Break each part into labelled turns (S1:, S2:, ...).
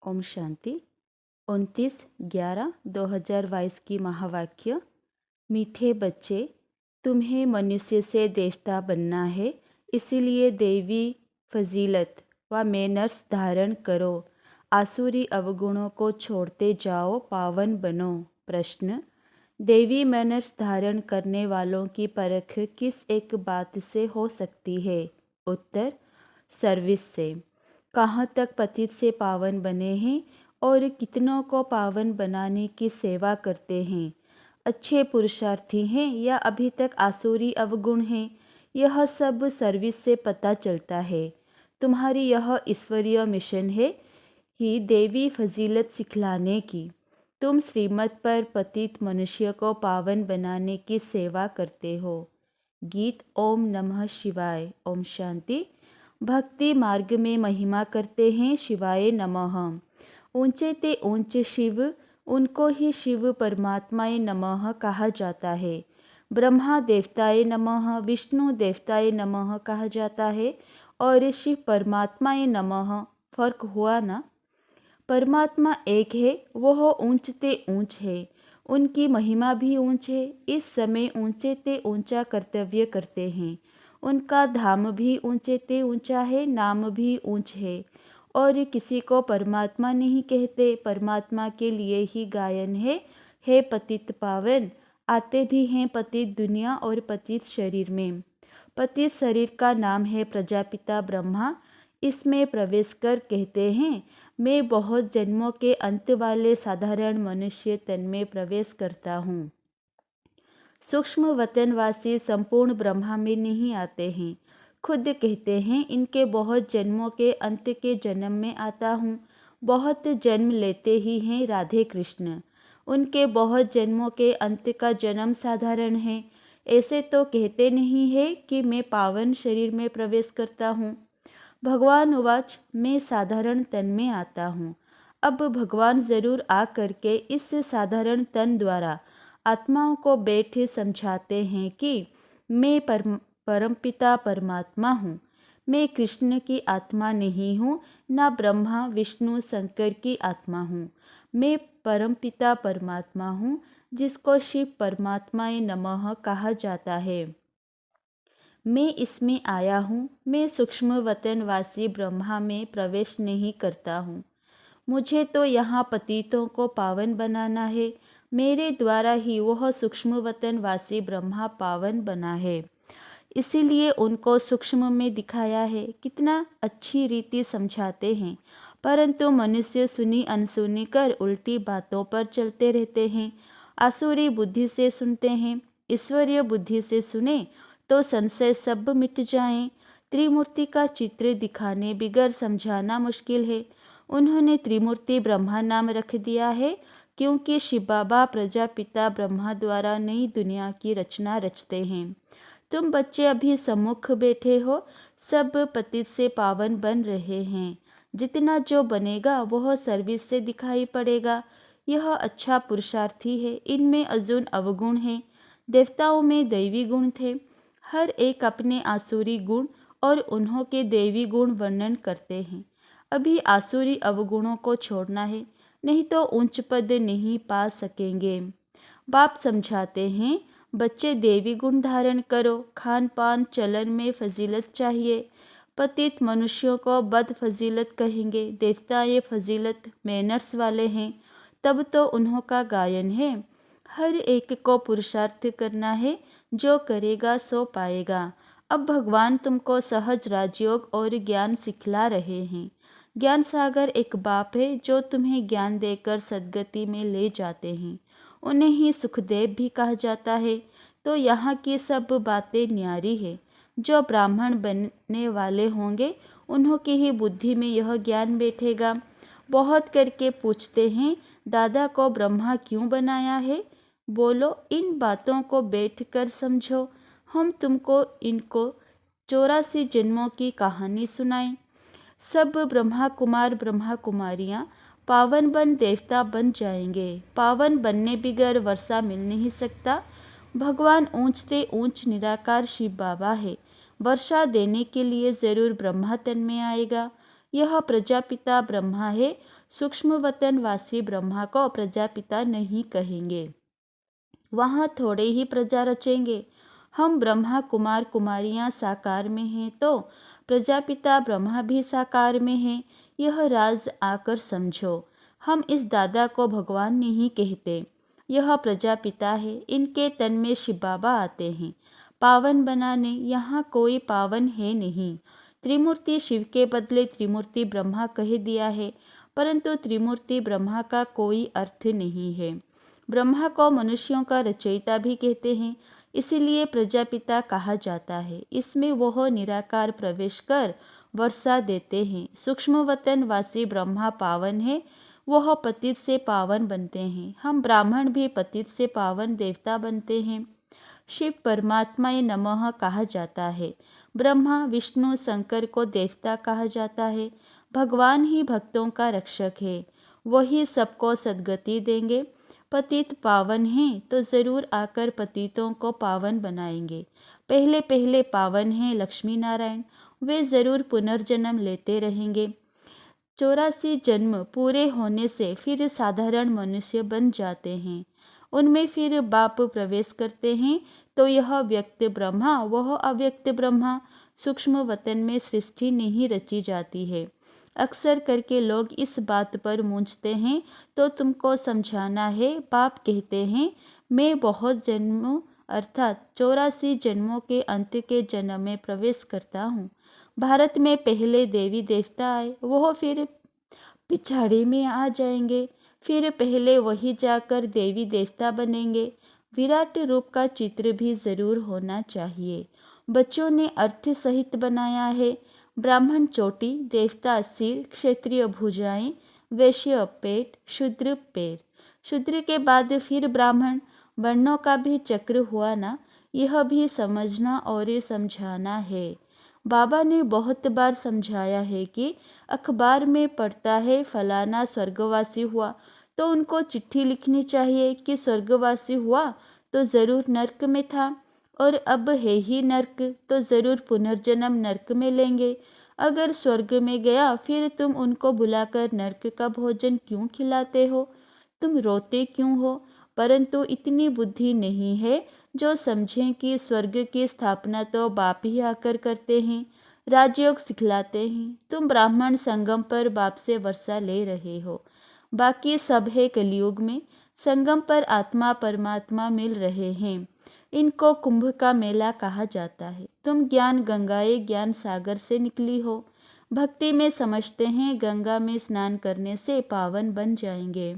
S1: ओम शांति। 29/11/2022 की महावाक्य। मीठे बच्चे, तुम्हें मनुष्य से देवता बनना है, इसीलिए देवी फजीलत व मैनर्स धारण करो। आसुरी अवगुणों को छोड़ते जाओ, पावन बनो। प्रश्न: देवी मैनर्स धारण करने वालों की परख किस एक बात से हो सकती है? उत्तर: सर्विस से। कहाँ तक पतित से पावन बने हैं और कितनों को पावन बनाने की सेवा करते हैं? अच्छे पुरुषार्थी हैं या अभी तक आसुरी अवगुण हैं? यह सब सर्विस से पता चलता है। तुम्हारी यह ईश्वरीय मिशन है कि देवी फजीलत सिखलाने की। तुम श्रीमत पर पतित मनुष्य को पावन बनाने की सेवा करते हो। गीत। ओम नमः शिवाय। ओम शांति। भक्ति मार्ग में महिमा करते हैं शिवाय नमः। ऊंचे ते ऊंचे शिव, उनको ही शिव परमात्माय नमः कहा जाता है। ब्रह्मा देवताय नमः, विष्णु देवताय नमः कहा जाता है और शिव परमात्माय नमः। फर्क हुआ ना? परमात्मा एक है, वह ऊंच ते ऊंच है, उनकी महिमा भी ऊंच है। इस समय ऊंचे ते ऊंचा कर्तव्य करते हैं। उनका धाम भी ऊंचे ते ऊंचा है, नाम भी ऊंच है। और किसी को परमात्मा नहीं कहते, परमात्मा के लिए ही गायन है। हे पतित पावन, आते भी हैं पतित दुनिया और पतित शरीर में। पतित शरीर का नाम है प्रजापिता ब्रह्मा। इसमें प्रवेश कर कहते हैं, मैं बहुत जन्मों के अंत वाले साधारण मनुष्य तन में प्रवेश करता हूँ। सूक्ष्म वतनवासी संपूर्ण ब्रह्मा में नहीं आते हैं। खुद कहते हैं, इनके बहुत जन्मों के अंत के जन्म में आता हूँ। बहुत जन्म लेते ही हैं राधे कृष्ण। उनके बहुत जन्मों के अंत का जन्म साधारण है। ऐसे तो कहते नहीं है कि मैं पावन शरीर में प्रवेश करता हूँ। भगवान उवाच, मैं साधारण तन में आता हूँ। अब भगवान जरूर आ करके इस साधारण तन द्वारा आत्माओं को बैठे समझाते हैं कि मैं परमपिता परमात्मा हूँ। मैं कृष्ण की आत्मा नहीं हूँ, ना ब्रह्मा विष्णु शंकर की आत्मा हूँ। मैं परमपिता परमात्मा हूँ, जिसको शिव परमात्माय नमः कहा जाता है। मैं इसमें आया हूँ। मैं सूक्ष्म वतनवासी ब्रह्मा में प्रवेश नहीं करता हूँ। मुझे तो यहाँ पतितों को पावन बनाना है। मेरे द्वारा ही वह सूक्ष्म वतनवासी ब्रह्मा पावन बना है, इसीलिए उनको सूक्ष्म में दिखाया है। कितना अच्छी रीति समझाते हैं, परंतु मनुष्य सुनी अनसुनी कर उल्टी बातों पर चलते रहते हैं। आसुरी बुद्धि से सुनते हैं, ईश्वरीय बुद्धि से सुने तो संशय सब मिट जाएं। त्रिमूर्ति का चित्र दिखाने बिगर समझाना मुश्किल है। उन्होंने त्रिमूर्ति ब्रह्मा नाम रख दिया है, क्योंकि शिव बाबा प्रजापिता ब्रह्मा द्वारा नई दुनिया की रचना रचते हैं। तुम बच्चे अभी सम्मुख बैठे हो, सब पतित से पावन बन रहे हैं। जितना जो बनेगा वह सर्विस से दिखाई पड़ेगा। यह अच्छा पुरुषार्थी है। इनमें अर्जुन अवगुण है, देवताओं में दैवी गुण थे। हर एक अपने आसुरी गुण और उन्हों के दैवी गुण वर्णन करते हैं। अभी आसुरी अवगुणों को छोड़ना है, नहीं तो उच्च पद नहीं पा सकेंगे। बाप समझाते हैं, बच्चे देवी गुण धारण करो। खान पान चलन में फजीलत चाहिए। पतित मनुष्यों को बद फजीलत कहेंगे, देवता ये फजीलत मैनर्स वाले हैं, तब तो उन्हों का गायन है। हर एक को पुरुषार्थ करना है, जो करेगा सो पाएगा। अब भगवान तुमको सहज राजयोग और ज्ञान सिखला रहे हैं। ज्ञान सागर एक बाप है, जो तुम्हें ज्ञान देकर सद्गति में ले जाते हैं। उन्हें ही सुखदेव भी कहा जाता है। तो यहाँ की सब बातें न्यारी है। जो ब्राह्मण बनने वाले होंगे, उन्हों की ही बुद्धि में यह ज्ञान बैठेगा। बहुत करके पूछते हैं, दादा को ब्रह्मा क्यों बनाया है? बोलो, इन बातों को बैठकर समझो। हम तुमको इनको 84 जन्मों की कहानी सुनाएं। सब ब्रह्मा कुमार ब्रह्मा कुमारियाँ पावन बन देवता बन जाएंगे। पावन बनने बिगर वर्षा मिल नहीं सकता। भगवान ऊंच से ऊंच निराकार शिव बाबा है। वर्षा देने के लिए जरूर ब्रह्मा तन में आएगा। यह प्रजापिता ब्रह्मा है। सूक्ष्म वतन वासी ब्रह्मा को प्रजापिता नहीं कहेंगे, वहाँ थोड़े ही प्रजा रचेंगे। हम ब्रह्मा कुमार कुमारियाँ साकार में हैं तो प्रजापिता ब्रह्मा भी साकार में हैं। यह राज आकर समझो। हम इस दादा को भगवान नहीं कहते, यह प्रजापिता है। इनके तन में शिव बाबा आते हैं पावन बनाने। यहाँ कोई पावन है नहीं। त्रिमूर्ति शिव के बदले त्रिमूर्ति ब्रह्मा कह दिया है, परंतु त्रिमूर्ति ब्रह्मा का कोई अर्थ नहीं है। ब्रह्मा को मनुष्यों का रचयिता भी कहते हैं, इसीलिए प्रजापिता कहा जाता है। इसमें वह निराकार प्रवेश कर वर्षा देते हैं। सूक्ष्म वतन वासी ब्रह्मा पावन है, वह पतित से पावन बनते हैं। हम ब्राह्मण भी पतित से पावन देवता बनते हैं। शिव परमात्माए नमः कहा जाता है। ब्रह्मा विष्णु शंकर को देवता कहा जाता है। भगवान ही भक्तों का रक्षक है, वही सबको सद्गति देंगे। पतित पावन हैं तो जरूर आकर पतितों को पावन बनाएंगे। पहले पहले पावन हैं लक्ष्मी नारायण, वे जरूर पुनर्जन्म लेते रहेंगे। 84 जन्म पूरे होने से फिर साधारण मनुष्य बन जाते हैं। उनमें फिर बाप प्रवेश करते हैं तो यह व्यक्त ब्रह्मा वह अव्यक्त ब्रह्मा। सूक्ष्म वतन में सृष्टि नहीं रची जाती है। अक्सर करके लोग इस बात पर मूंझते हैं तो तुमको समझाना है। बाप कहते हैं मैं बहुत जन्मों अर्थात 84 जन्मों के अंत के जन्म में प्रवेश करता हूँ। भारत में पहले देवी देवता आए, वह फिर पिछाड़ी में आ जाएंगे, फिर पहले वही जाकर देवी देवता बनेंगे। विराट रूप का चित्र भी जरूर होना चाहिए। बच्चों ने अर्थ सहित बनाया है। ब्राह्मण चोटी, देवता सिर, क्षत्रिय भुजाएं, वैश्य पेट, शूद्र पैर। शूद्र के बाद फिर ब्राह्मण। वर्णों का भी चक्र हुआ ना, यह भी समझना और समझाना है। बाबा ने बहुत बार समझाया है कि अखबार में पढ़ता है फलाना स्वर्गवासी हुआ तो उनको चिट्ठी लिखनी चाहिए कि स्वर्गवासी हुआ तो ज़रूर नर्क में था, और अब है ही नर्क तो ज़रूर पुनर्जन्म नर्क में लेंगे। अगर स्वर्ग में गया फिर तुम उनको बुलाकर नर्क का भोजन क्यों खिलाते हो? तुम रोते क्यों हो? परंतु इतनी बुद्धि नहीं है जो समझें कि स्वर्ग की स्थापना तो बाप ही आकर करते हैं, राजयोग सिखलाते हैं। तुम ब्राह्मण संगम पर बाप से वर्षा ले रहे हो, बाकी सब है कलयुग में। संगम पर आत्मा परमात्मा मिल रहे हैं। इनको कुंभ का मेला कहा जाता है। तुम ज्ञान गंगाए ज्ञान सागर से निकली हो। भक्ति में समझते हैं गंगा में स्नान करने से पावन बन जाएंगे।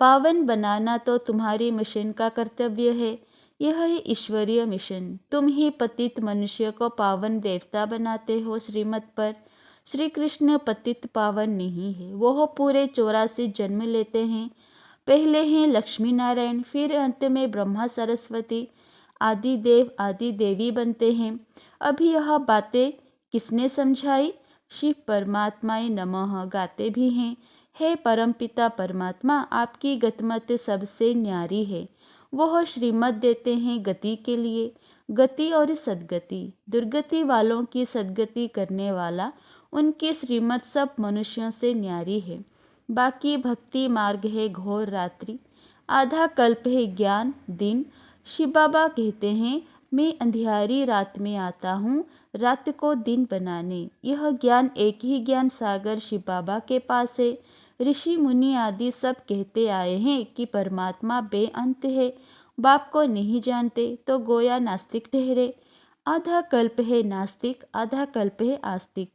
S1: पावन बनाना तो तुम्हारी मिशन का कर्तव्य है। यह है ईश्वरीय मिशन। तुम ही पतित मनुष्य को पावन देवता बनाते हो श्रीमत पर। श्री कृष्ण पतित पावन नहीं है, वह पूरे 84 जन्म लेते हैं। पहले हैं लक्ष्मी नारायण, फिर अंत में ब्रह्मा सरस्वती आदि देव आदि देवी बनते हैं। अभी यह बातें किसने समझाई? शिव परमात्माए नमः गाते भी हैं। हे परमपिता परमात्मा, आपकी गतिमत सबसे न्यारी है। वह श्रीमत देते हैं गति के लिए, गति और सद्गति। दुर्गति वालों की सद्गति करने वाला, उनकी श्रीमत सब मनुष्यों से न्यारी है। बाकी भक्ति मार्ग है घोर रात्रि, आधा कल्प है ज्ञान दिन। शिव बाबा कहते हैं मैं अंधियारी रात में आता हूँ रात को दिन बनाने। यह ज्ञान एक ही ज्ञान सागर शिव बाबा के पास है। ऋषि मुनि आदि सब कहते आए हैं कि परमात्मा बेअंत है। बाप को नहीं जानते तो गोया नास्तिक ठहरे। आधा कल्प है नास्तिक, आधा कल्प है आस्तिक।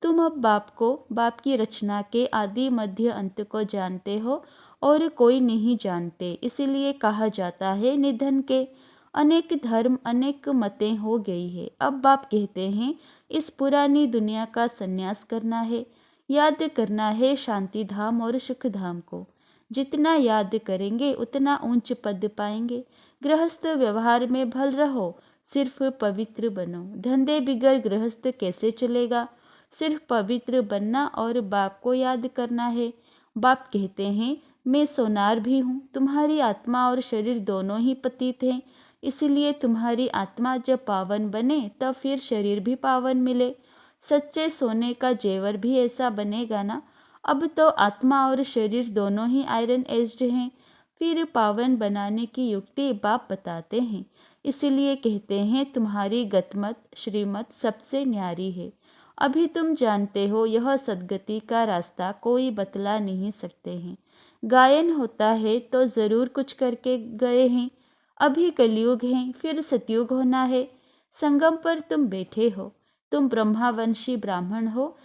S1: तुम अब बाप को, बाप की रचना के आदि मध्य अंत को जानते हो और कोई नहीं जानते। इसीलिए कहा जाता है निधन के अनेक धर्म अनेक मतें हो गई है। अब बाप कहते हैं इस पुरानी दुनिया का संन्यास करना है, याद करना है शांति धाम और सुख धाम को। जितना याद करेंगे उतना ऊंच पद पाएंगे। गृहस्थ व्यवहार में भल रहो, सिर्फ पवित्र बनो। धंधे बिगड़ गृहस्थ कैसे चलेगा? सिर्फ पवित्र बनना और बाप को याद करना है। बाप कहते हैं मैं सोनार भी हूँ। तुम्हारी आत्मा और शरीर दोनों ही पतित हैं, इसलिए तुम्हारी आत्मा जब पावन बने तब फिर शरीर भी पावन मिले। सच्चे सोने का जेवर भी ऐसा बनेगा ना। अब तो आत्मा और शरीर दोनों ही आयरन एज्ड हैं। फिर पावन बनाने की युक्ति बाप बताते हैं। इसीलिए कहते हैं तुम्हारी गतमत श्रीमत सबसे न्यारी है। अभी तुम जानते हो यह सद्गति का रास्ता कोई बतला नहीं सकते हैं। गायन होता है तो ज़रूर कुछ करके गए हैं। अभी कलयुग है, फिर सतयुग होना है। संगम पर तुम बैठे हो। तुम ब्रह्मावंशी ब्राह्मण हो।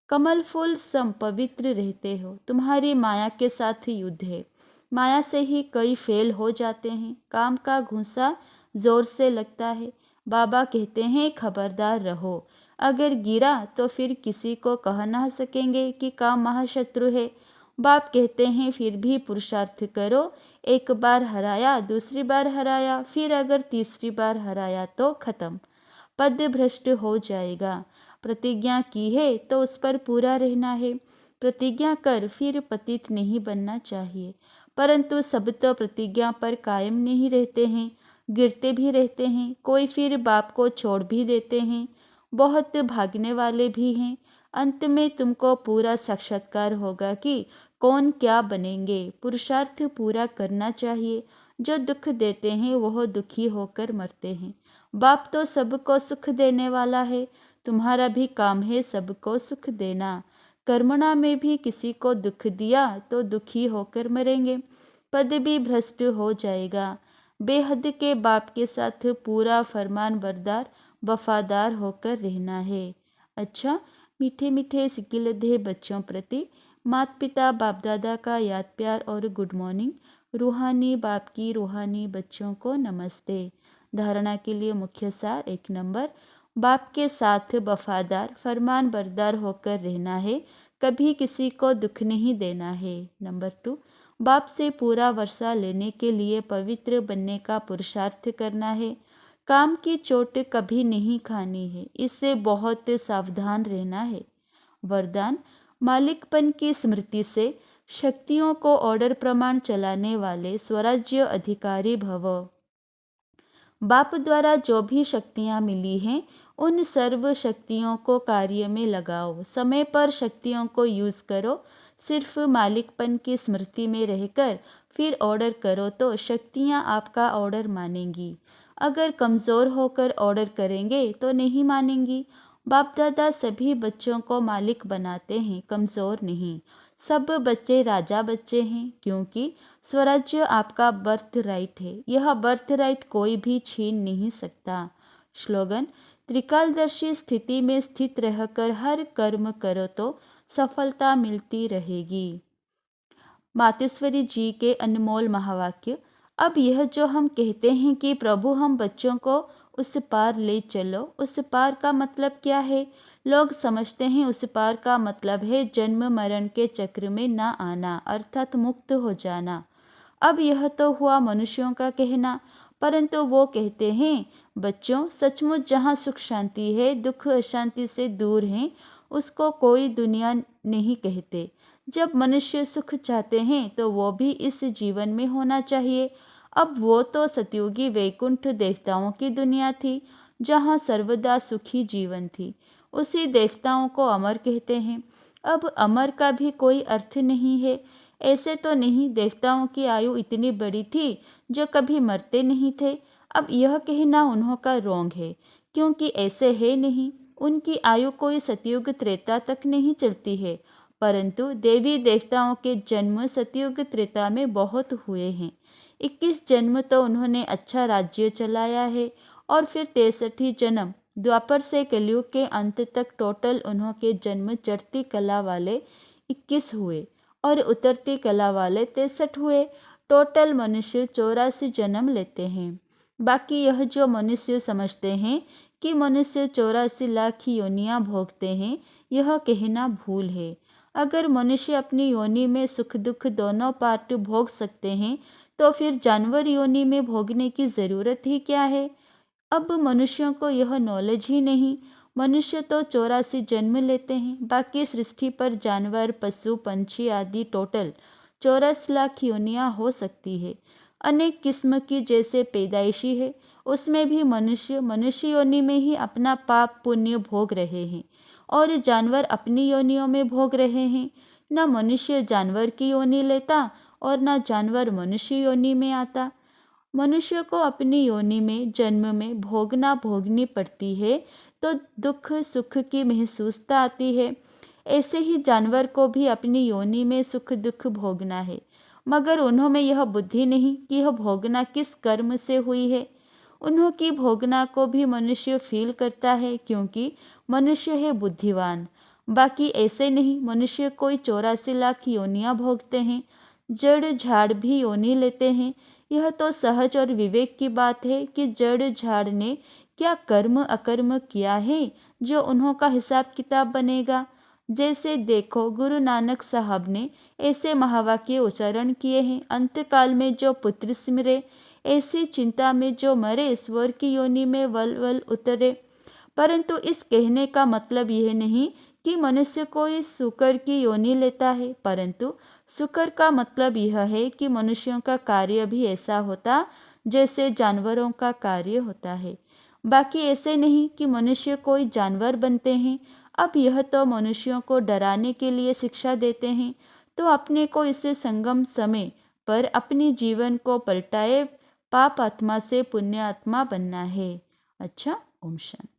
S1: कमल फूल सम पवित्र रहते हो। तुम्हारी माया के साथ युद्ध है। माया से ही कई फेल हो जाते हैं। काम का घूंसा जोर से लगता है। बाबा कहते हैं खबरदार रहो। अगर गिरा तो फिर किसी को कह ना सकेंगे कि काम महाशत्रु है। बाप कहते हैं फिर भी पुरुषार्थ करो। एक बार हराया, दूसरी बार हराया, फिर अगर तीसरी बार हराया तो खत्म, पद भ्रष्ट हो जाएगा। प्रतिज्ञा की है तो उस पर पूरा रहना है। प्रतिज्ञा कर फिर पतित नहीं बनना चाहिए। परंतु सब तो प्रतिज्ञा पर कायम नहीं रहते हैं, गिरते भी रहते हैं। कोई फिर बाप को छोड़ भी देते हैं। बहुत भागने वाले भी हैं। अंत में तुमको पूरा साक्षात्कार होगा कि कौन क्या बनेंगे। पुरुषार्थ पूरा करना चाहिए। जो दुख देते हैं वह दुखी होकर मरते हैं। बाप तो सबको सुख देने वाला है। तुम्हारा भी काम है सबको सुख देना। कर्मणा में भी किसी को दुख दिया तो दुखी होकर मरेंगे। पद भी भ्रष्ट हो जाएगा। बेहद के बाप के साथ पूरा फरमान बरदार वफादार होकर रहना है। अच्छा, मीठे मीठे सिकिलधे बच्चों प्रति माता पिता बाप दादा का याद प्यार और गुड मॉर्निंग। रूहानी बाप की रूहानी बच्चों को नमस्ते। धारणा के लिए मुख्य सार 1 नंबर, बाप के साथ वफादार फरमान बरदार होकर रहना है। कभी किसी को दुख नहीं देना है। नंबर 2, बाप से पूरा वर्षा लेने के लिए पवित्र बनने का पुरुषार्थ करना है। काम की चोट कभी नहीं खानी है। इससे बहुत सावधान रहना है। वरदान, मालिकपन की स्मृति से शक्तियों को ऑर्डर प्रमाण चलाने वाले स्वराज्य अधिकारी भव। बाप द्वारा जो भी शक्तियाँ मिली हैं उन सर्व शक्तियों को कार्य में लगाओ। समय पर शक्तियों को यूज़ करो। सिर्फ मालिकपन की स्मृति में रहकर फिर ऑर्डर करो तो शक्तियाँ आपका ऑर्डर मानेंगी। अगर कमज़ोर होकर ऑर्डर करेंगे तो नहीं मानेंगी। बाप दादा सभी बच्चों को मालिक बनाते हैं, कमज़ोर नहीं। सब बच्चे राजा बच्चे हैं, क्योंकि स्वराज्य आपका बर्थ राइट है। यह बर्थ राइट कोई भी छीन नहीं सकता। स्लोगन, त्रिकालदर्शी स्थिति में स्थित रहकर हर कर्म करो तो सफलता मिलती रहेगी। मातेश्वरी जी के अनमोल महावाक्य। अब यह जो हम कहते हैं कि प्रभु हम बच्चों को उस पार ले चलो, उस पार का मतलब क्या है? लोग समझते हैं उस पार का मतलब है जन्म मरण के चक्र में ना आना, अर्थात मुक्त हो जाना। अब यह तो हुआ मनुष्यों का कहना, परंतु वो कहते हैं बच्चों सचमुच जहाँ सुख शांति है, दुख अशांति से दूर हैं, उसको कोई दुनिया नहीं कहते। जब मनुष्य सुख चाहते हैं तो वो भी इस जीवन में होना चाहिए। अब वो तो सतयुगी वैकुंठ देवताओं की दुनिया थी, जहाँ सर्वदा सुखी जीवन थी। उसी देवताओं को अमर कहते हैं। अब अमर का भी कोई अर्थ नहीं है। ऐसे तो नहीं, देवताओं की आयु इतनी बड़ी थी जो कभी मरते नहीं थे। अब यह कहना उन्हों का रोंग है, क्योंकि ऐसे है नहीं। उनकी आयु कोई सतयुग त्रेता तक नहीं चलती है, परंतु देवी देवताओं के जन्म सतयुग त्रेता में बहुत हुए हैं। 21 जन्म तो उन्होंने अच्छा राज्य चलाया है, और फिर 63 जन्म द्वापर से कलयुग के अंत तक टोटल उन्हों के जन्म चढ़ती कला वाले 21 हुए और उतरती कला वाले 63 हुए। टोटल मनुष्य 84 जन्म लेते हैं। बाकी यह जो मनुष्य समझते हैं कि मनुष्य 84 लाख योनियाँ भोगते हैं, यह कहना भूल है। अगर मनुष्य अपनी योनि में सुख दुख दोनों पार्ट भोग सकते हैं तो फिर जानवर योनि में भोगने की ज़रूरत ही क्या है? अब मनुष्यों को यह नॉलेज ही नहीं। मनुष्य तो 84 जन्म लेते हैं, बाकी सृष्टि पर जानवर पशु पंछी आदि टोटल 84 लाख योनियाँ हो सकती है। अनेक किस्म की जैसे पैदाइशी है, उसमें भी मनुष्य योनि में ही अपना पाप पुण्य भोग रहे हैं। और जानवर अपनी योनियों में भोग रहे हैं। न मनुष्य जानवर की योनि लेता और न जानवर मनुष्य योनि में आता। मनुष्य को अपनी योनि में जन्म में भोगनी पड़ती है तो दुख सुख की महसूसता आती है। ऐसे ही जानवर को भी अपनी योनि में सुख दुख भोगना है, मगर उन्हों में यह बुद्धि नहीं कि यह भोगना किस कर्म से हुई है। उन्हों की भोगना को भी मनुष्य फील करता है, क्योंकि मनुष्य है बुद्धिवान। बाकी ऐसे नहीं, मनुष्य कोई 84 लाख योनियां भोगते हैं, जड़ झाड़ भी योनि लेते हैं। यह तो सहज और विवेक की बात है कि जड़ झाड़ ने क्या कर्म अकर्म किया है जो उन्हों का हिसाब किताब बनेगा। जैसे देखो, गुरु नानक साहब ने ऐसे महावाक्य उच्चारण किए हैं, अंतकाल में जो पुत्र सिमरे, ऐसी चिंता में जो मरे, स्वर की योनि में वल वल उतरे। परंतु इस कहने का मतलब यह नहीं कि मनुष्य कोई शुकर की योनि लेता है, परंतु शुकर का मतलब यह है कि मनुष्यों का कार्य भी ऐसा होता जैसे जानवरों का कार्य होता है। बाकी ऐसे नहीं कि मनुष्य कोई जानवर बनते हैं। अब यह तो मनुष्यों को डराने के लिए शिक्षा देते हैं, तो अपने को इससे संगम समय पर अपनी जीवन को पलटाए पाप आत्मा से पुण्य आत्मा बनना है। अच्छा, ओम शांति।